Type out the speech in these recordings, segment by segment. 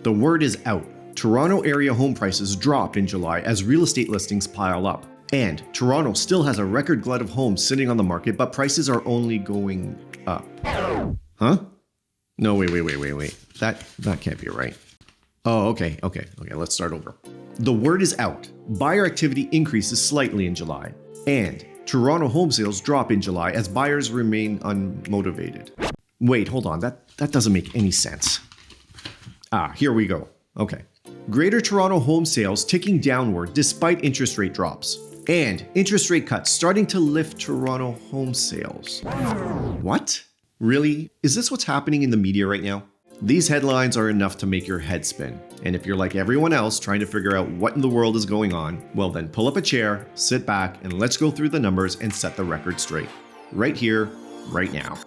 The word is out. Toronto area home prices dropped in July as real estate listings pile up. And Toronto still has a record glut of homes sitting on the market, but prices are only going up. Huh? No, wait. That can't be right. Oh, okay, let's start over. The word is out. Buyer activity increases slightly in July. And Toronto home sales drop in July as buyers remain unmotivated. Wait, hold on, that doesn't make any sense. Here we go. Okay. Greater Toronto home sales ticking downward despite interest rate drops. And interest rate cuts starting to lift Toronto home sales. What? Really? Is this what's happening in the media right now? These headlines are enough to make your head spin. And if you're like everyone else trying to figure out what in the world is going on, well then pull up a chair, sit back, and let's go through the numbers and set the record straight. Right here, right now.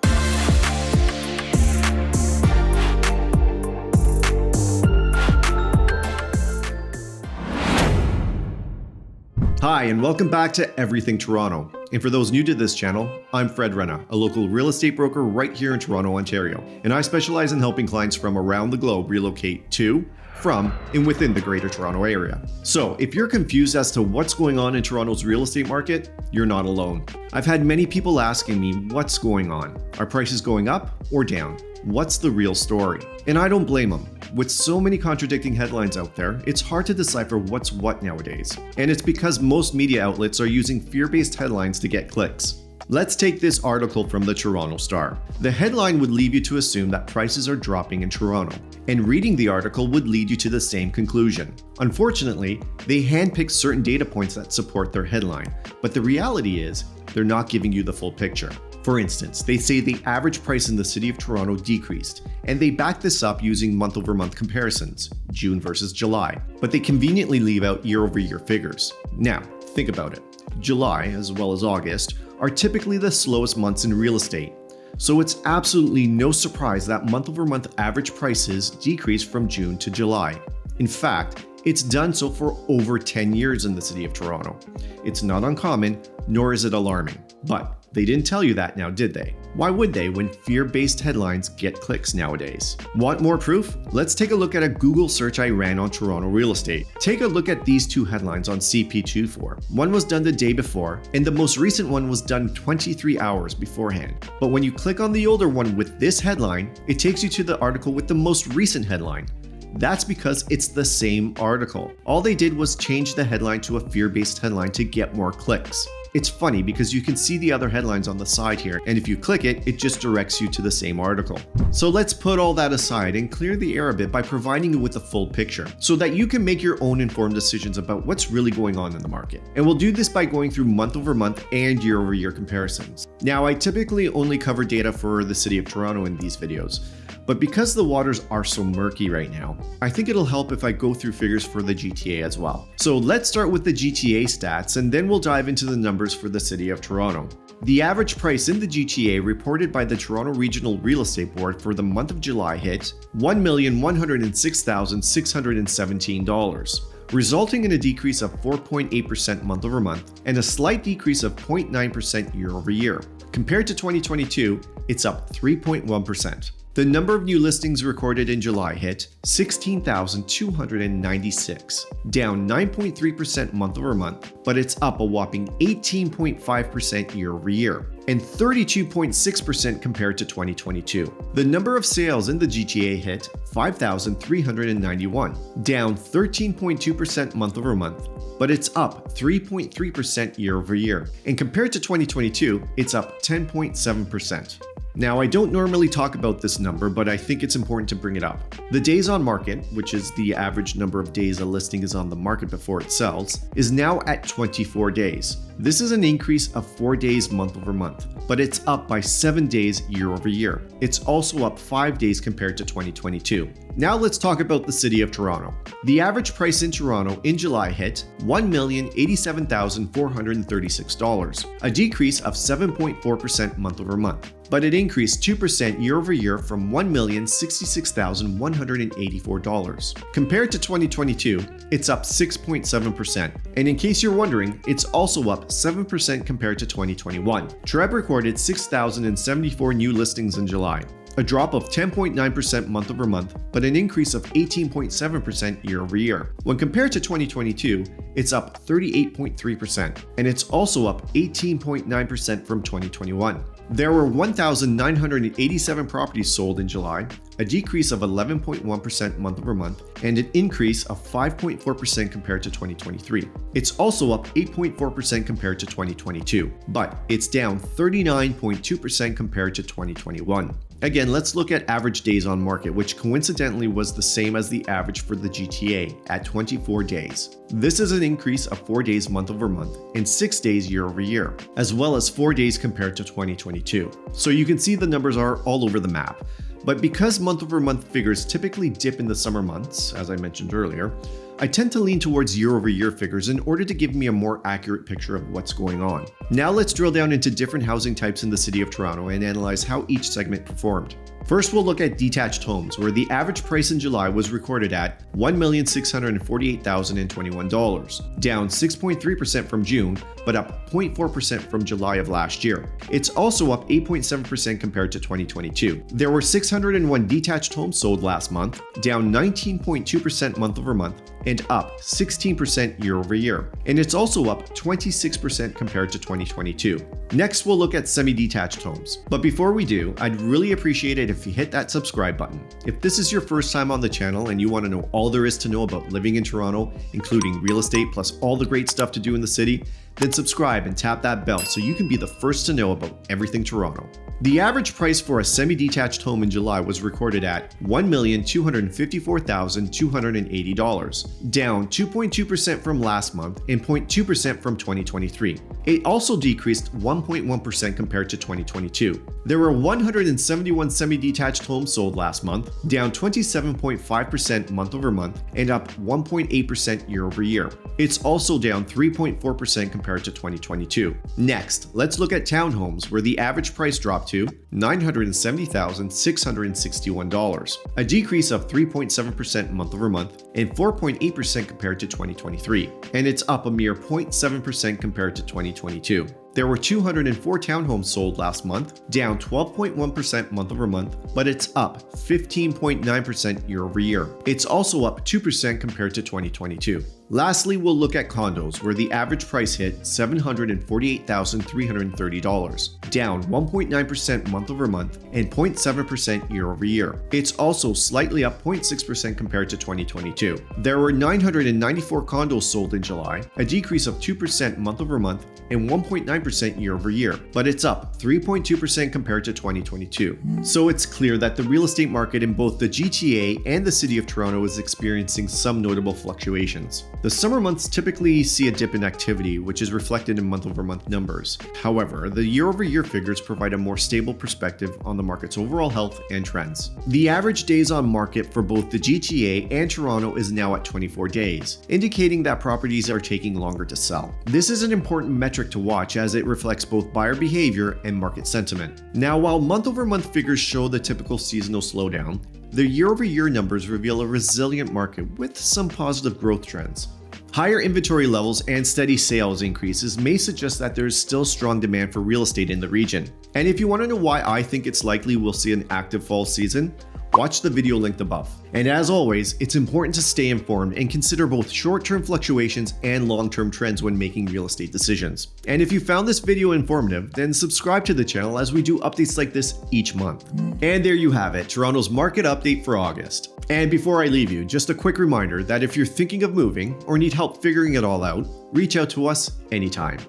Hi, and welcome back to Everything Toronto. And for those new to this channel, I'm Fred Renna, a local real estate broker right here in Toronto, Ontario. And I specialize in helping clients from around the globe relocate to, from, and within the Greater Toronto Area. So if you're confused as to what's going on in Toronto's real estate market, you're not alone. I've had many people asking me what's going on. Are prices going up or down? What's the real story? And I don't blame them. With so many contradicting headlines out there, it's hard to decipher what's what nowadays. And it's because most media outlets are using fear-based headlines to get clicks. Let's take this article from the Toronto Star. The headline would lead you to assume that prices are dropping in Toronto, and reading the article would lead you to the same conclusion. Unfortunately, they handpick certain data points that support their headline, but the reality is, they're not giving you the full picture. For instance, they say the average price in the city of Toronto decreased, and they back this up using month-over-month comparisons, June versus July, but they conveniently leave out year-over-year figures. Now, think about it. July, as well as August, are typically the slowest months in real estate, so it's absolutely no surprise that month-over-month average prices decreased from June to July. In fact, it's done so for over 10 years in the city of Toronto. It's not uncommon, nor is it alarming, but they didn't tell you that now, did they? Why would they when fear-based headlines get clicks nowadays? Want more proof? Let's take a look at a Google search I ran on Toronto real estate. Take a look at these two headlines on CP24. One was done the day before, and the most recent one was done 23 hours beforehand. But when you click on the older one with this headline, it takes you to the article with the most recent headline. That's because it's the same article. All they did was change the headline to a fear-based headline to get more clicks. It's funny because you can see the other headlines on the side here, and if you click it, it just directs you to the same article. So let's put all that aside and clear the air a bit by providing you with a full picture, so that you can make your own informed decisions about what's really going on in the market. And we'll do this by going through month-over-month and year-over-year comparisons. Now, I typically only cover data for the city of Toronto in these videos, but because the waters are so murky right now, I think it'll help if I go through figures for the GTA as well. So let's start with the GTA stats, and then we'll dive into the numbers for the city of Toronto. The average price in the GTA reported by the Toronto Regional Real Estate Board for the month of July hit $1,106,617, resulting in a decrease of 4.8% month over month and a slight decrease of 0.9% year over year. Compared to 2022, it's up 3.1%. The number of new listings recorded in July hit 16,296, down 9.3% month over month, but it's up a whopping 18.5% year over year, and 32.6% compared to 2022. The number of sales in the GTA hit 5,391, down 13.2% month over month, but it's up 3.3% year over year, and compared to 2022, it's up 10.7%. Now, I don't normally talk about this number, but I think it's important to bring it up. The days on market, which is the average number of days a listing is on the market before it sells, is now at 24 days. This is an increase of 4 days month over month, but it's up by 7 days year over year. It's also up 5 days compared to 2022. Now let's talk about the city of Toronto. The average price in Toronto in July hit $1,087,436, a decrease of 7.4% month over month, but it increased 2% year over year from $1,066,184. Compared to 2022, it's up 6.7%, and in case you're wondering, it's also up 7% compared to 2021. TREB recorded 6,074 new listings in July, a drop of 10.9% month over month, but an increase of 18.7% year over year. When compared to 2022, it's up 38.3%, and it's also up 18.9% from 2021. There were 1,987 properties sold in July, a decrease of 11.1% month over month, and an increase of 5.4% compared to 2023. It's also up 8.4% compared to 2022, but it's down 39.2% compared to 2021. Again, let's look at average days on market, which coincidentally was the same as the average for the GTA at 24 days. This is an increase of 4 days month over month and 6 days year over year, as well as 4 days compared to 2022. So you can see the numbers are all over the map. But because month over month figures typically dip in the summer months, as I mentioned earlier, I tend to lean towards year over year figures in order to give me a more accurate picture of what's going on. Now let's drill down into different housing types in the city of Toronto and analyze how each segment performed. First, we'll look at detached homes, where the average price in July was recorded at $1,648,021, down 6.3% from June, but up 0.4% from July of last year. It's also up 8.7% compared to 2022. There were 601 detached homes sold last month, down 19.2% month over month, and up 16% year over year. And it's also up 26% compared to 2022. Next, we'll look at semi-detached homes. But before we do, I'd really appreciate it if you hit that subscribe button. If this is your first time on the channel and you want to know all there is to know about living in Toronto, including real estate plus all the great stuff to do in the city, then subscribe and tap that bell so you can be the first to know about everything Toronto. The average price for a semi-detached home in July was recorded at $1,254,280, down 2.2% from last month and 0.2% from 2023. It also decreased 1.1% compared to 2022. There were 171 semi-detached homes sold last month, down 27.5% month over month and up 1.8% year over year. It's also down 3.4% compared to 2022. Next, let's look at townhomes, where the average price dropped to $970,661, a decrease of 3.7% month over month and 4.8% compared to 2023, and it's up a mere 0.7% compared to 2022. There were 204 townhomes sold last month, down 12.1% month over month, but it's up 15.9% year over year. It's also up 2% compared to 2022. Lastly, we'll look at condos, where the average price hit $748,330, down 1.9% month over month and 0.7% year over year. It's also slightly up 0.6% compared to 2022. There were 994 condos sold in July, a decrease of 2% month over month and 1.9% year over year, but it's up 3.2% compared to 2022. So it's clear that the real estate market in both the GTA and the city of Toronto is experiencing some notable fluctuations. The summer months typically see a dip in activity, which is reflected in month-over-month numbers. However, the year-over-year figures provide a more stable perspective on the market's overall health and trends. The average days on market for both the GTA and Toronto is now at 24 days, indicating that properties are taking longer to sell. This is an important metric to watch as it reflects both buyer behavior and market sentiment. Now, while month-over-month figures show the typical seasonal slowdown, the year-over-year numbers reveal a resilient market with some positive growth trends. Higher inventory levels and steady sales increases may suggest that there is still strong demand for real estate in the region. And if you want to know why I think it's likely we'll see an active fall season, watch the video linked above. And as always, it's important to stay informed and consider both short-term fluctuations and long-term trends when making real estate decisions. And if you found this video informative, then subscribe to the channel as we do updates like this each month. And there you have it, Toronto's market update for August. And before I leave you, just a quick reminder that if you're thinking of moving or need help figuring it all out, reach out to us anytime.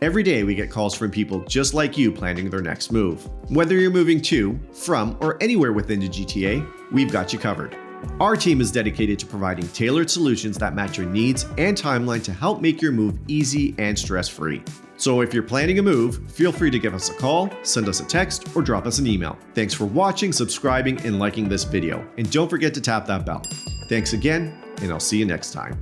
Every day we get calls from people just like you planning their next move. Whether you're moving to, from, or anywhere within the GTA, we've got you covered. Our team is dedicated to providing tailored solutions that match your needs and timeline to help make your move easy and stress-free. So if you're planning a move, feel free to give us a call, send us a text, or drop us an email. Thanks for watching, subscribing, and liking this video. And don't forget to tap that bell. Thanks again, and I'll see you next time.